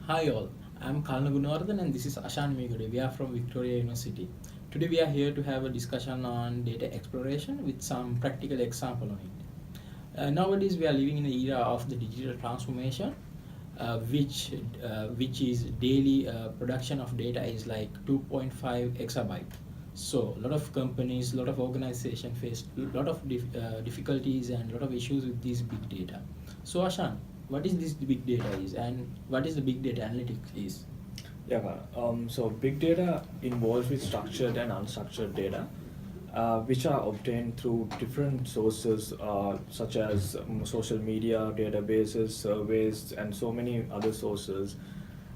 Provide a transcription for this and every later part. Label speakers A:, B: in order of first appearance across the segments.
A: Hi all, I'm Kalana Gunawardana and this is Ashan meegoda. We are from Victoria University. Today we are here to have a discussion on data exploration with some practical example on it. Nowadays we are living in the era of the digital transformation, which is daily production of data is like 2.5 exabyte. So a lot of companies, a lot of organizations face a lot of difficulties and a lot of issues with this big data. So Ashan, what is this big data is and what is the big data analytics is?
B: Yeah, so big data involves with structured and unstructured data, which are obtained through different sources such as social media, databases, surveys, and so many other sources.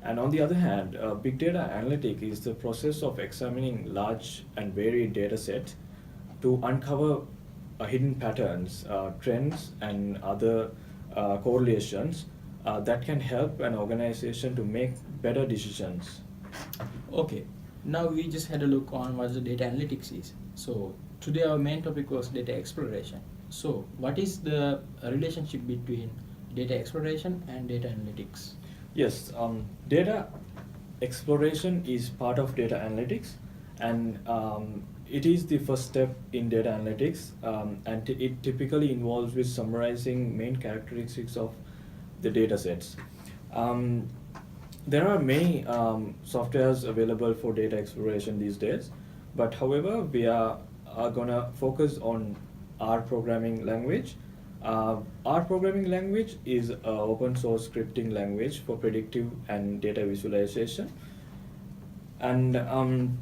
B: And on the other hand, big data analytic is the process of examining large and varied data sets to uncover hidden patterns, trends, and other correlations that can help an organization to make better decisions.
A: Okay, now we just had a look on what the data analytics is. So today our main topic was data exploration. So what is the relationship between data exploration and data analytics?
B: Yes, data exploration is part of data analytics, and it is the first step in data analytics, and it typically involves with summarizing main characteristics of the data sets. Um, there are many softwares available for data exploration these days, but however, are gonna focus on R programming language. R programming language is an open source scripting language for predictive and data visualization, and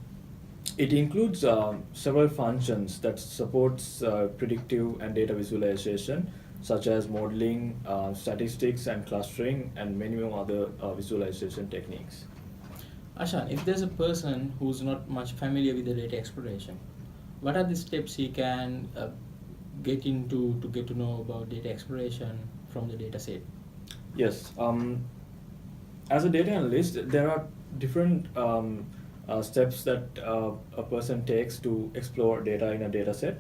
B: it includes several functions that supports predictive and data visualization, such as modeling, statistics, and clustering, and many more other visualization techniques.
A: Ashan, if there's a person who's not much familiar with the data exploration, what are the steps he can get into to get to know about data exploration from the data set?
B: Yes. As a data analyst, there are different steps that a person takes to explore data in a data set.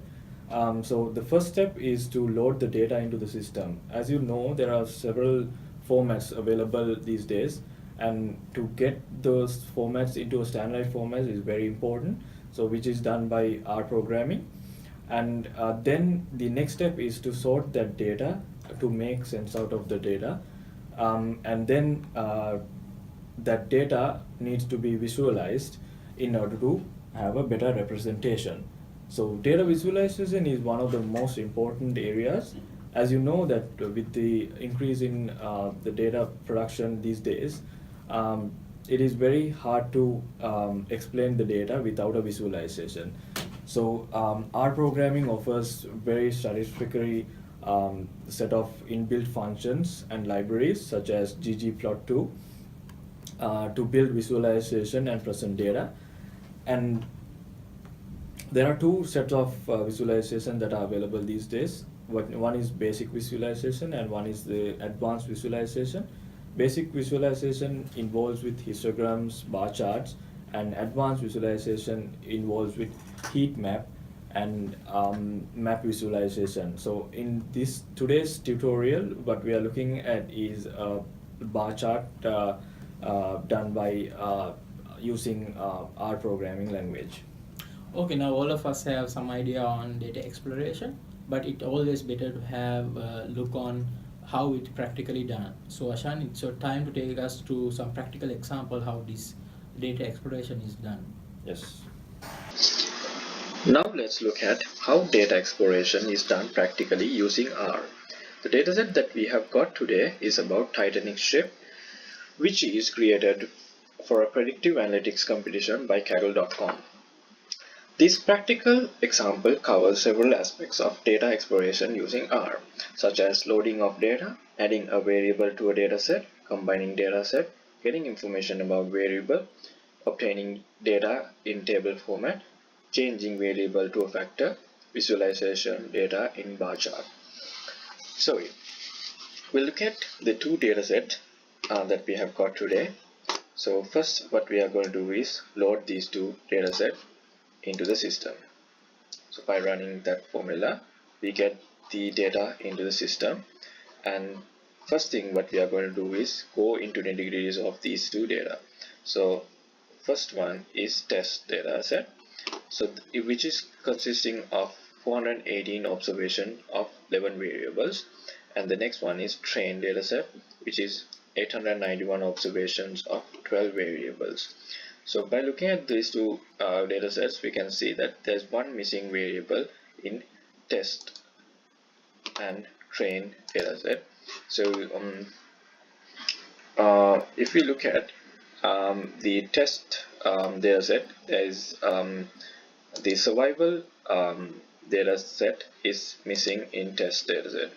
B: So the first step is to load the data into the system. As you know, there are several formats available these days, and to get those formats into a standardized format is very important. So which is done by R programming, and then the next step is to sort that data to make sense out of the data, and then that data needs to be visualized in order to have a better representation. So data visualization is one of the most important areas. As you know that with the increase in the data production these days, it is very hard to explain the data without a visualization. So R programming offers very satisfactory set of inbuilt functions and libraries such as ggplot2 to build visualization and present data. And there are two sets of visualization that are available these days. One is basic visualization and one is the advanced visualization. Basic visualization involves with histograms, bar charts, and advanced visualization involves with heat map and map visualization. So in this today's tutorial, what we are looking at is a bar chart done by using R programming language.
A: Okay, now all of us have some idea on data exploration, but it always better to have a look on how it practically done. So Ashan, it's your time to take us to some practical example how this data exploration is done.
B: Yes.
C: Now let's look at how data exploration is done practically using R. The dataset that we have got today is about Titanic ship, which is created for a predictive analytics competition by Kaggle.com. This practical example covers several aspects of data exploration using R, such as loading of data, adding a variable to a dataset, combining dataset, getting information about variable, obtaining data in table format, changing variable to a factor, visualization data in bar chart. So we'll look at the two datasets that we have got today. So first what we are going to do is load these two datasets into the system. So by running that formula, we get the data into the system, and first thing what we are going to do is go into the nitty-gritties of these two data. So first one is test data set, so which is consisting of 418 observation of 11 variables, and the next one is train data set, which is 891 observations of 12 variables. So by looking at these two data sets, we can see that there's one missing variable in test and train data set. So if we look at the test data set, there is the survival data set is missing in test data set.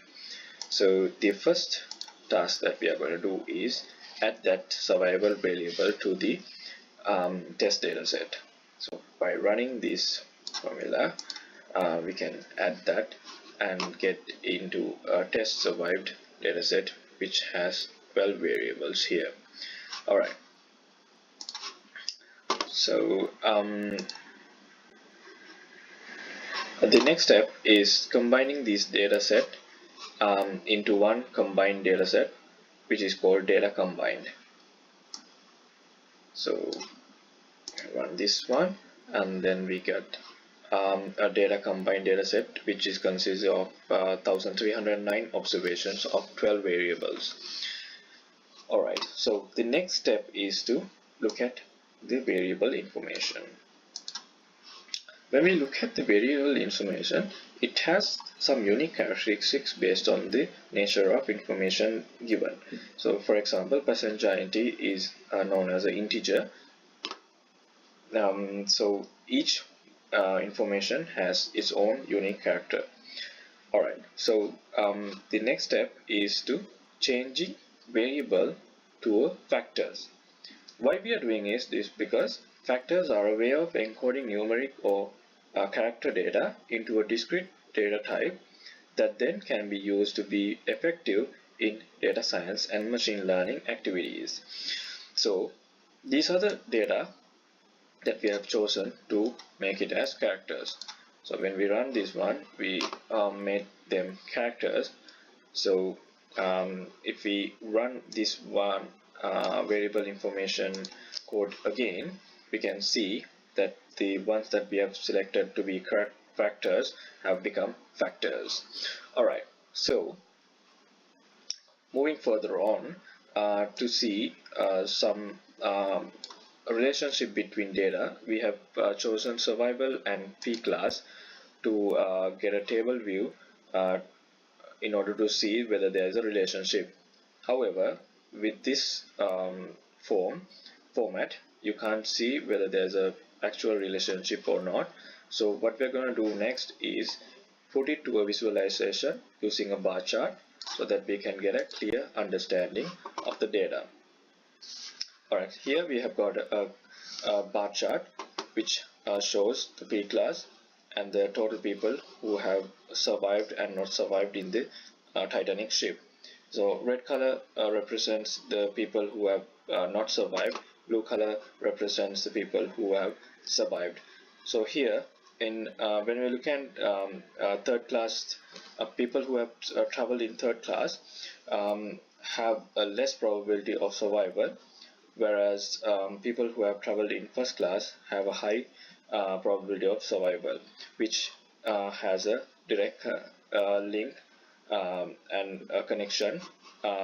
C: So the first task that we are going to do is add that survival variable to the test data set. So by running this formula, we can add that and get into a test survived dataset which has 12 variables here. Alright, so the next step is combining this dataset into one combined dataset, which is called data combined. So run this one, and then we get a data combined dataset which is consists of 1309 observations of 12 variables. Alright, so the next step is to look at the variable information. When we look at the variable information, it has some unique characteristics based on the nature of information given. So for example, passenger ID is known as an integer. So each information has its own unique character. Alright, so the next step is to changing variable to factors. Why we are doing is this because factors are a way of encoding numeric or character data into a discrete data type that then can be used to be effective in data science and machine learning activities. So these are the data that we have chosen to make it as characters. So when we run this one, we made them characters. So if we run this one variable information code again, we can see that the ones that we have selected to be factors have become factors. Alright, so moving further on to see some relationship between data, we have chosen survival and P class to get a table view in order to see whether there is a relationship. However, with this format, you can't see whether there's a actual relationship or not. So what we're going to do next is put it to a visualization using a bar chart so that we can get a clear understanding of the data. Alright, here we have got a bar chart which shows the P class and the total people who have survived and not survived in the Titanic ship. So red color represents the people who have not survived, blue color represents the people who have survived. So here in when we look at third class, people who have traveled in third class have a less probability of survival, whereas people who have traveled in first class have a high probability of survival, which has a direct link and a connection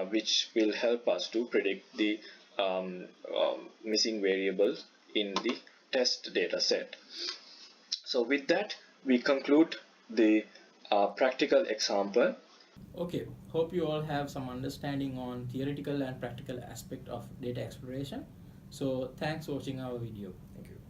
C: which will help us to predict the missing variables in the test data set. So with that, we conclude the practical example.
A: Okay, hope you all have some understanding on theoretical and practical aspect of data exploration. So thanks for watching our video.
B: Thank you.